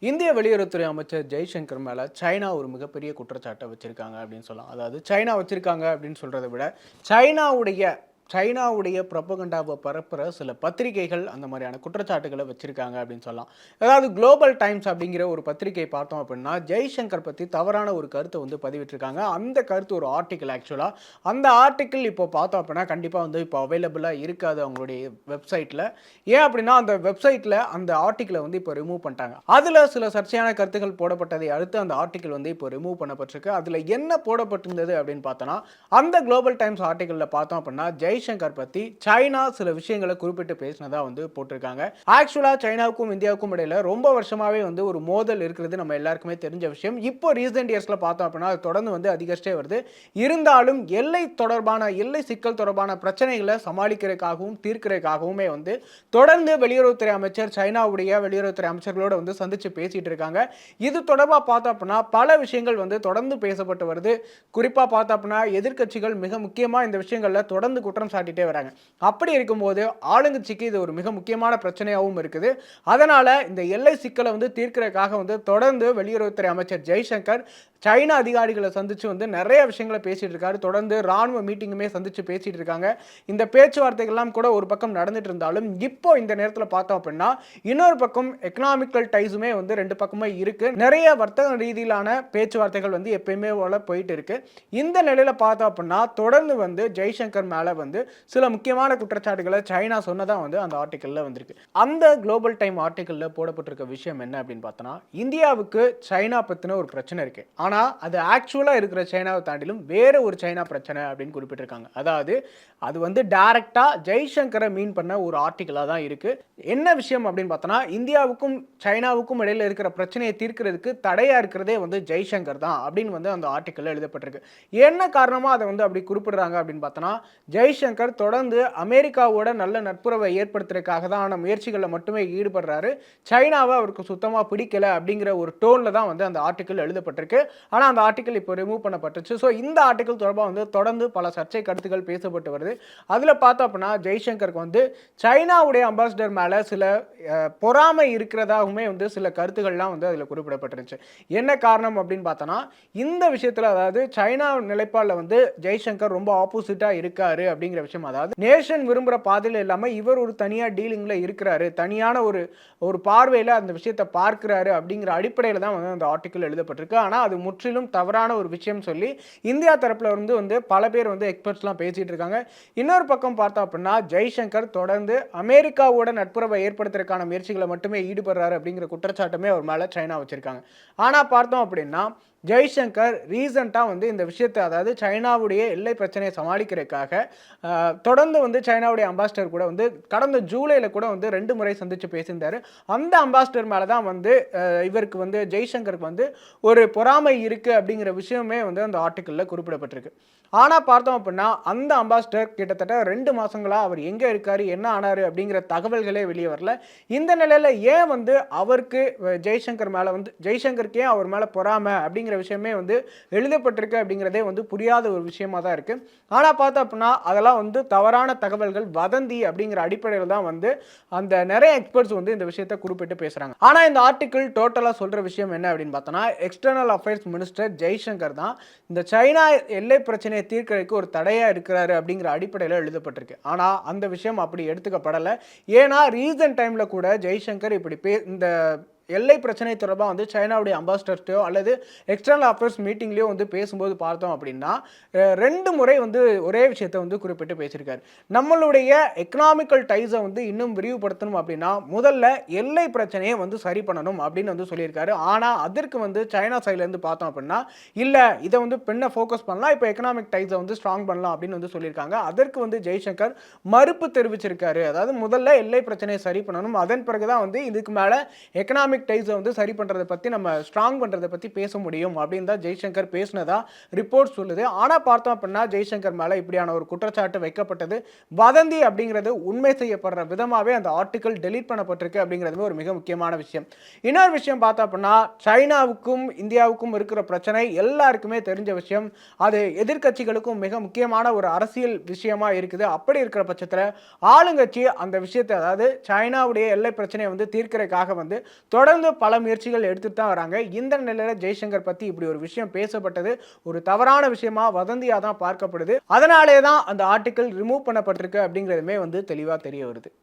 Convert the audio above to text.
இந்திய வெளியுறவுத்துறை அமைச்சர் ஜெய்சங்கர் மேல சைனா ஒரு மிகப்பெரிய குற்றச்சாட்டை வச்சிருக்காங்க அப்படின்னு சொல்லலாம். அதாவது சைனா வச்சிருக்காங்க அப்படின்னு சொல்றதை விட சைனாவுடைய சைனாவுடைய ப்ரொபகண்டாவை பரப்புற சில பத்திரிகைகள் அந்த மாதிரியான குற்றச்சாட்டுகளை வச்சிருக்காங்க அப்படின்னு சொல்லலாம். அதாவது குளோபல் டைம்ஸ் அப்படிங்கிற ஒரு பத்திரிகை பார்த்தோம் அப்படின்னா ஜெய்சங்கர் பற்றி தவறான ஒரு கருத்தை வந்து பதிவிட்டிருக்காங்க. அந்த கருத்து ஒரு ஆர்டிக்கல் ஆக்சுவலாக. அந்த ஆர்டிக்கல் இப்போ பார்த்தோம் அப்படின்னா கண்டிப்பாக வந்து இப்போ அவைலபிளாக இருக்காது அவங்களுடைய வெப்சைட்டில். ஏன் அப்படின்னா அந்த வெப்சைட்டில் அந்த ஆர்டிக்கலை வந்து இப்போ ரிமூவ் பண்ணிட்டாங்க. அதில் சில சர்ச்சையான கருத்துக்கள் போடப்பட்டதை அடுத்து அந்த ஆர்டிக்கல் வந்து இப்போ ரிமூவ் பண்ணப்பட்டிருக்கு. அதில் என்ன போடப்பட்டிருந்தது அப்படின்னு பார்த்தோன்னா, அந்த குளோபல் டைம்ஸ் ஆர்டிக்கலில் பார்த்தோம் அப்படின்னா ஜெய்சங்கர் பற்றி சைனா சில விஷயங்களை குறிப்பிட்டு பேசினதா வந்து போட்டிருக்காங்க. ஆக்சுவலாக சைனாவுக்கும் இந்தியாவுக்கும் இடையில ரொம்ப வருஷமாகவே வந்து ஒரு மோதல் இருக்கிறது நம்ம எல்லாருக்குமே தெரிஞ்ச விஷயம். இப்போ ரீசெண்ட் இயர்ஸில் பார்த்தோம் அப்படின்னா அது தொடர்ந்து வந்து அதிகரிச்சிட்டே வருது. இருந்தாலும் எல்லை சிக்கல் தொடர்பான பிரச்சனைகளை சமாளிக்கிறதுக்காகவும் தீர்க்கிறதுக்காகவுமே வந்து தொடர்ந்து வெளியுறவுத்துறை அமைச்சர் சைனாவுடைய வெளியுறவுத்துறை அமைச்சர்களோட வந்து சந்திச்சு பேசிட்டு இருக்காங்க. இது தொடர்பாக பார்த்தோம் அப்படின்னா பல விஷயங்கள் வந்து தொடர்ந்து பேசப்பட்டு வருது. குறிப்பாக பார்த்தோம் அப்படின்னா எதிர்க்கட்சிகள் மிக முக்கியமாக இந்த விஷயங்களில் தொடர்ந்து குற்றம் சாட்டிட்டே வராங்க. அப்படி இருக்கும்போது ஆளுங்கட்சிக்கு இது ஒரு மிக முக்கியமான பிரச்சனையாகவும் இருக்குது. அதனால இந்த எல்லை சிக்கலை வந்து தீர்க்கிறதுக்காக வந்து தொடர்ந்து வெளியுறவுத்துறை அமைச்சர் ஜெய்சங்கர் சைனா அதிகாரிகளை சந்திச்சு வந்து நிறைய விஷயங்களை பேசிட்டு இருக்காரு. தொடர்ந்து ராணுவ மீட்டிங்குமே சந்திச்சு பேசிட்டு இருக்காங்க. இந்த பேச்சுவார்த்தைகள்லாம் கூட ஒரு பக்கம் நடந்துட்டு இருந்தாலும் இப்போ இந்த நேரத்தில் பார்த்தோம் அப்படின்னா இன்னொரு பக்கம் எக்கனாமிக்கல் டைஸுமே வந்து ரெண்டு பக்கமே இருக்கு. நிறைய வர்த்தக ரீதியிலான பேச்சுவார்த்தைகள் வந்து எப்பயுமே போல போயிட்டு இருக்கு. இந்த நிலையில பார்த்தோம் அப்படின்னா தொடர்ந்து வந்து ஜெய்சங்கர் மேல வந்து சில முக்கியமான குற்றச்சாட்டுகளை சைனா சொன்னதா வந்து அந்த ஆர்டிக்கல்ல வந்திருக்கு. அந்த குளோபல் டைம் ஆர்டிக்கல்ல போடப்பட்டிருக்க விஷயம் என்ன அப்படின்னு பார்த்தோன்னா, இந்தியாவுக்கு சைனா பத்தின ஒரு பிரச்சனை இருக்கு. ஆனா அது ஆக்சுவலா இருக்கிற சைனாவை தாண்டிலும் வேற ஒரு சைனா பிரச்சனை அப்படின்னு குறிப்பிட்டிருக்காங்க. அதாவது அது வந்து டைரக்டா ஜெய்சங்கரை மீன் பண்ண ஒரு ஆர்டிக்கலா தான் இருக்கு. என்ன விஷயம் அப்படின்னு பார்த்தோன்னா, இந்தியாவுக்கும் சைனாவுக்கும் இடையில இருக்கிற பிரச்சனையை தீர்க்கிறதுக்கு தடையா இருக்கிறதே வந்து ஜெய்சங்கர் தான் அப்படின்னு வந்து அந்த ஆர்டிக்கல்ல எழுதப்பட்டிருக்கு. என்ன காரணமா அதை வந்து அப்படி குறிப்பிடுறாங்க அப்படின்னு பார்த்தோன்னா, ஜெய்சங்கர் தொடர்ந்து அமெரிக்காவோட நல்ல நட்புறவை ஏற்படுத்துறதுக்காக தான் முயற்சிகளில் மட்டுமே ஈடுபடுறாரு. சைனாவை அவருக்கு சுத்தமாக பிடிக்கல அப்படிங்கிற ஒரு டோன்ல தான் வந்து அந்த ஆர்டிக்கல் எழுதப்பட்டிருக்கு. ஆனால் அந்த ஆர்டிக்கல் இப்போ ரிமூவ் பண்ணப்பட்டுச்சு. ஸோ இந்த ஆர்டிக்கல் தொடர்பாக வந்து தொடர்ந்து பல சர்ச்சை கருத்துக்கள் பேசப்பட்டு வருது. அதில் பார்த்தோம் அப்படின்னா ஜெய்சங்கருக்கு வந்து சைனாவுடைய அம்பாசிடர் மேலே சில பொறாமை இருக்கிறதாகவுமே வந்து சில கருத்துக்கள்லாம் வந்து அதில் குறிப்பிடப்பட்டிருந்துச்சு. என்ன காரணம் அப்படின்னு பார்த்தோன்னா, இந்த விஷயத்தில் அதாவது சைனா நிலைப்பாடில் வந்து ஜெய்சங்கர் ரொம்ப ஆப்போசிட்டாக இருக்காரு அப்படிங்கிற விஷயம். அதாவது நேஷன் விரும்புகிற பாதையில் இல்லாமல் இவர் ஒரு தனியாக டீலிங்கில் இருக்கிறாரு, தனியான ஒரு பார்வையில் அந்த விஷயத்தை பார்க்கிறாரு அப்படிங்கிற அடிப்படையில் தான் வந்து அந்த ஆர்டிக்கல் எழுதப்பட்டிருக்கு. ஆனால் அது முற்றிலும் தவறான ஒரு விஷயம் சொல்லி இந்தியா தரப்பில் வந்து பல பேர் வந்து எக்ஸ்பர்ட்ஸ்லாம் பேசிட்டு இருக்காங்க. இன்னொரு பக்கம் பார்த்தோம் அப்படின்னா ஜெய்சங்கர் தொடர்ந்து அமெரிக்காவோட நட்புறவை ஏற்படுத்துறதுக்கான முயற்சிகளை மட்டுமே ஈடுபடுறாரு அப்படிங்கிற குற்றச்சாட்டுமே அவர் மேலே சைனா வச்சிருக்காங்க. ஆனால் பார்த்தோம் அப்படின்னா ஜெய்சங்கர் ரீசெண்டாக வந்து இந்த விஷயத்தை அதாவது சைனாவுடைய எல்லை பிரச்சனையை சமாளிக்கிறதுக்காக தொடர்ந்து வந்து சைனாவுடைய அம்பாசிடர் கூட வந்து கடந்த ஜூலையில் கூட வந்து 2 முறை சந்தித்து பேசியிருந்தார். அந்த அம்பாசிடர் மேலே தான் வந்து இவருக்கு வந்து ஜெய்சங்கருக்கு வந்து ஒரு பொறாமை இருக்குது அப்படிங்கிற விஷயமே வந்து அந்த ஆர்டிக்கலில் குறிப்பிடப்பட்டிருக்கு. ஆனால் பார்த்தோம் அப்படின்னா அந்த அம்பாசிடர் கிட்டத்தட்ட 2 மாதங்களாக அவர் எங்கே இருக்கார், என்ன ஆனார் அப்படிங்கிற தகவல்களே வெளியே வரல. இந்த நிலையில் ஏன் வந்து அவருக்கு ஜெய்சங்கர் மேலே வந்து ஜெய்சங்கருக்கு ஏன் அவர் மேலே பொறாமை அப்படிங்கிற விஷயமே வந்து எழுதப்பட்டிருக்கு அப்படிங்கிறதே வந்து புரியாத ஒரு விஷயமா தான் இருக்கு. ஆனால் பார்த்தோம் அப்படின்னா அதெல்லாம் வந்து தவறான தகவல்கள், வதந்தி அப்படிங்கிற அடிப்படையில் தான் வந்து அந்த நிறைய எக்ஸ்பர்ட்ஸ் வந்து இந்த விஷயத்தை குறிப்பிட்டு பேசுறாங்க. ஆனால் இந்த ஆர்டிக்கிள் டோட்டலாக சொல்ற விஷயம் என்ன அப்படின்னு பார்த்தோன்னா, எக்ஸ்டர்னல் அஃபேர்ஸ் மினிஸ்டர் ஜெய்சங்கர் தான் இந்த சைனா எல்லை பிரச்சனையை தீர்க்கிறதுக்கு ஒரு தடையா இருக்கிறாரு அப்படிங்கிற அடிப்படையில் எழுதப்பட்டிருக்கு. ஆனால் அந்த விஷயம் அப்படி எடுத்துக்கப்படலை. ஏன்னா ரீசன்ட் டைம்ல கூட ஜெய்சங்கர் இப்படி இந்த எல்லை பிரச்சனை தொடர்பாக வந்து சைனாவுடைய அம்பாசிடர்ஸ்டையோ அல்லது எக்ஸ்டர்னல் அஃபேர்ஸ் மீட்டிங்லேயோ வந்து பேசும்போது பார்த்தோம் அப்படின்னா 2 முறை வந்து ஒரே விஷயத்தை வந்து குறிப்பிட்டு பேசியிருக்காரு. நம்மளுடைய எக்கனாமிக்கல் டைஸை வந்து இன்னும் விரிவுபடுத்தணும் அப்படின்னா முதல்ல எல்லை பிரச்சனையை வந்து சரி பண்ணணும் அப்படின்னு வந்து சொல்லியிருக்காரு. ஆனால் அதற்கு வந்து சைனா சைட்லேருந்து பார்த்தோம் அப்படின்னா இல்லை, இதை வந்து பெண்ணை ஃபோக்கஸ் பண்ணலாம், இப்போ எக்கனாமிக் டைஸை வந்து ஸ்ட்ராங் பண்ணலாம் அப்படின்னு வந்து சொல்லியிருக்காங்க. அதற்கு வந்து ஜெய்சங்கர் மறுப்பு தெரிவிச்சிருக்காரு. அதாவது முதல்ல எல்லை பிரச்சனையை சரி பண்ணணும், அதன் பிறகுதான் வந்து இதுக்கு மேலே எக்கனாமிக் டைஸை வந்து சரி பண்றதை பத்தி நம்ம ஸ்ட்ராங் பண்றதை பத்தி பேச முடியும் அப்படின்னு தான் ஜெய்சங்கர் பேசினதா ரிப்போர்ட் சொல்லுது. ஆனா பார்த்தோம் அப்படின்னா ஜெய்சங்கர் மேல இப்படியான ஒரு குற்றச்சாட்டு வைக்கப்பட்டது வதந்தி அப்படிங்கிறது உண்மை செய்யப்படுற விதமாவே அந்த ஆர்டிக்கல் டெலீட் பண்ணப்பட்டிருக்கு அப்படிங்கிறது ஒரு மிக முக்கியமான விஷயம். இன்னொரு விஷயம் பார்த்தோம் அப்படின்னா சைனாவுக்கும் இந்தியாவுக்கும் இருக்கிற பிரச்சனை எல்லாருக்குமே தெரிஞ்ச விஷயம். அது எதிர்க்கட்சிகளுக்கும் மிக முக்கியமான ஒரு அரசியல் விஷயமா இருக்குது. அப்படி இருக்கிற பட்சத்தில் ஆளுங்கட்சி அந்த விஷயத்தை அதாவது சைனாவுடைய எல்லை பிரச்சனையை வந்து தீர்க்கிறதுக்காக வந்து தொடர்ந்து பல முயற்சிகள் எடுத்துட்டு தான் வராங்க. இந்த நிலையில ஜெய்சங்கர் பத்தி இப்படி ஒரு விஷயம் பேசப்பட்டது ஒரு தவறான விஷயமா, வதந்தியா தான் பார்க்கப்படுது. அதனாலே தான் அந்த ஆர்டிக்கிள் ரிமூவ் பண்ணப்பட்டிருக்கு அப்படிங்கிறதுமே வந்து தெளிவா தெரிய வருது.